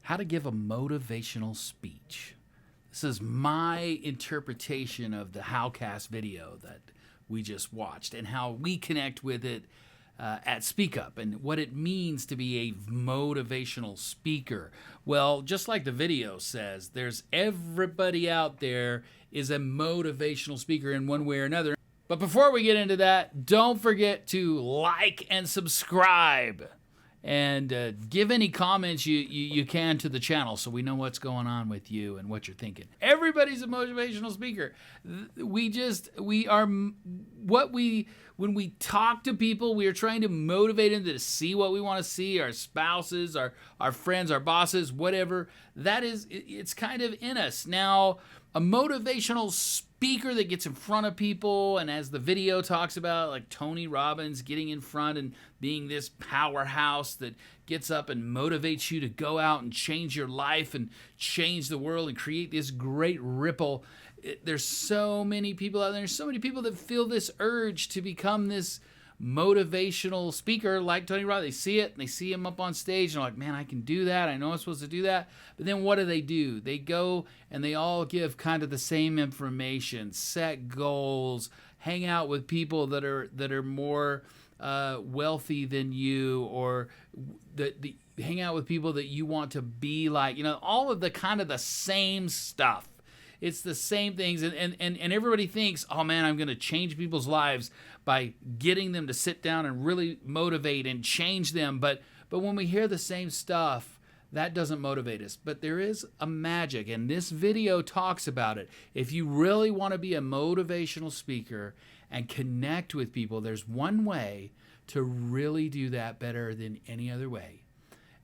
how to give a motivational speech. This is my interpretation of the Howcast video that we just watched and how we connect with it at SpeakUp and what it means to be a motivational speaker. Well, just like the video says, there's everybody out there is a motivational speaker in one way or another. But before we get into that, don't forget to like and subscribe and give any comments you can to the channel so we know what's going on with you and what you're thinking. Everybody's a motivational speaker. When we talk to people, we are trying to motivate them to see what we want to see, our spouses, our friends, our bosses, whatever. It's kind of in us. Now, a motivational speaker that gets in front of people, and as the video talks about, like Tony Robbins getting in front and being this powerhouse that gets up and motivates you to go out and change your life and change the world and create this great ripple. There's so many people out there. There's so many people that feel this urge to become this motivational speaker like Tony Robbins. They see it and they see him up on stage and they're like, man, I can do that. I know I'm supposed to do that. But then what do? They go and they all give kind of the same information, set goals, hang out with people that are more wealthy than you, or hang out with people that you want to be like, all of the kind of the same stuff. It's the same things, and everybody thinks, oh man, I'm going to change people's lives by getting them to sit down and really motivate and change them. But when we hear the same stuff, that doesn't motivate us. But there is a magic, and this video talks about it. If you really want to be a motivational speaker and connect with people, there's one way to really do that better than any other way.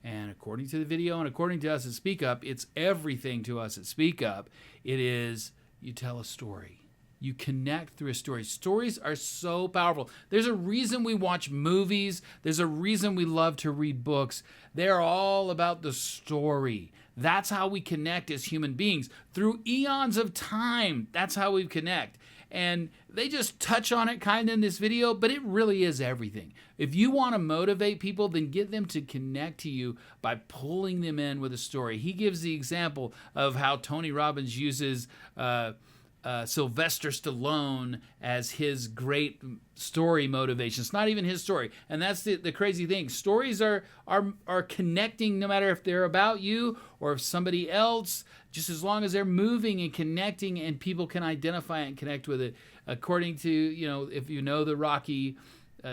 And according to the video and according to us at SpeakUp, it's everything to us at SpeakUp. It is, you tell a story. You connect through a story. Stories are so powerful. There's a reason we watch movies. There's a reason we love to read books. They're all about the story. That's how we connect as human beings. Through eons of time, that's how we connect. And they just touch on it kind of in this video, but it really is everything. If you want to motivate people, then get them to connect to you by pulling them in with a story. He gives the example of how Tony Robbins uses Sylvester Stallone as his great story motivation. It's not even his story. And that's the crazy thing. Stories are connecting no matter if they're about you or if somebody else, just as long as they're moving and connecting and people can identify and connect with it. According to, if you know the Rocky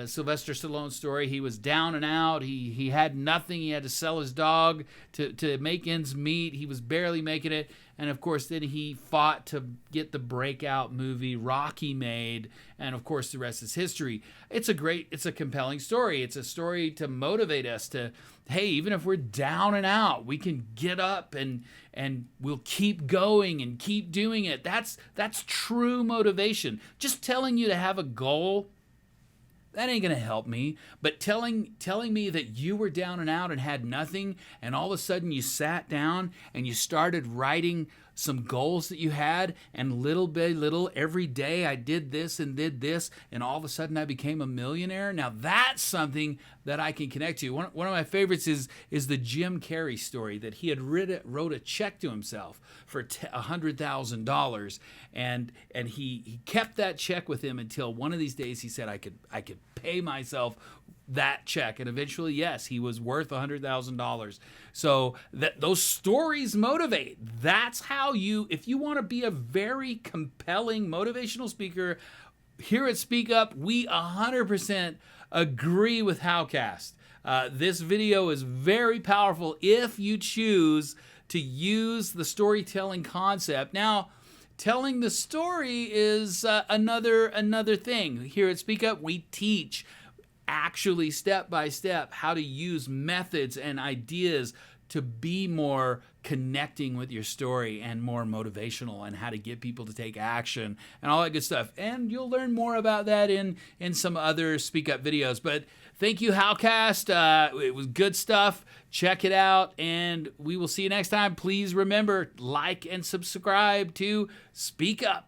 Sylvester Stallone story, he was down and out. He had nothing. He had to sell his dog to make ends meet. He was barely making it. And of course, then he fought to get the breakout movie Rocky made. And of course, the rest is history. It's a compelling story. It's a story to motivate us to, hey, even if we're down and out, we can get up and we'll keep going and keep doing it. That's true motivation. Just telling you to have a goal, that ain't going to help me. But telling me that you were down and out and had nothing, and all of a sudden you sat down and you started writing some goals that you had, and little by little, every day I did this, and all of a sudden I became a millionaire. Now that's something that I can connect to. One of my favorites is the Jim Carrey story, that he had wrote a check to himself for $100,000, and he kept that check with him until one of these days he said, I could pay myself that check, and eventually, yes, he was worth $100,000. So those stories motivate. That's how if you want to be a very compelling motivational speaker, here at SpeakUp, we 100% agree with Howcast. This video is very powerful if you choose to use the storytelling concept. Now, telling the story is another thing. Here at SpeakUp, we teach actually step by step how to use methods and ideas to be more connecting with your story and more motivational, and how to get people to take action and all that good stuff. And you'll learn more about that in some other SpeakUp videos. But thank you, Howcast. It was good stuff. Check it out, and we will see you next time. Please remember, like and subscribe to SpeakUp.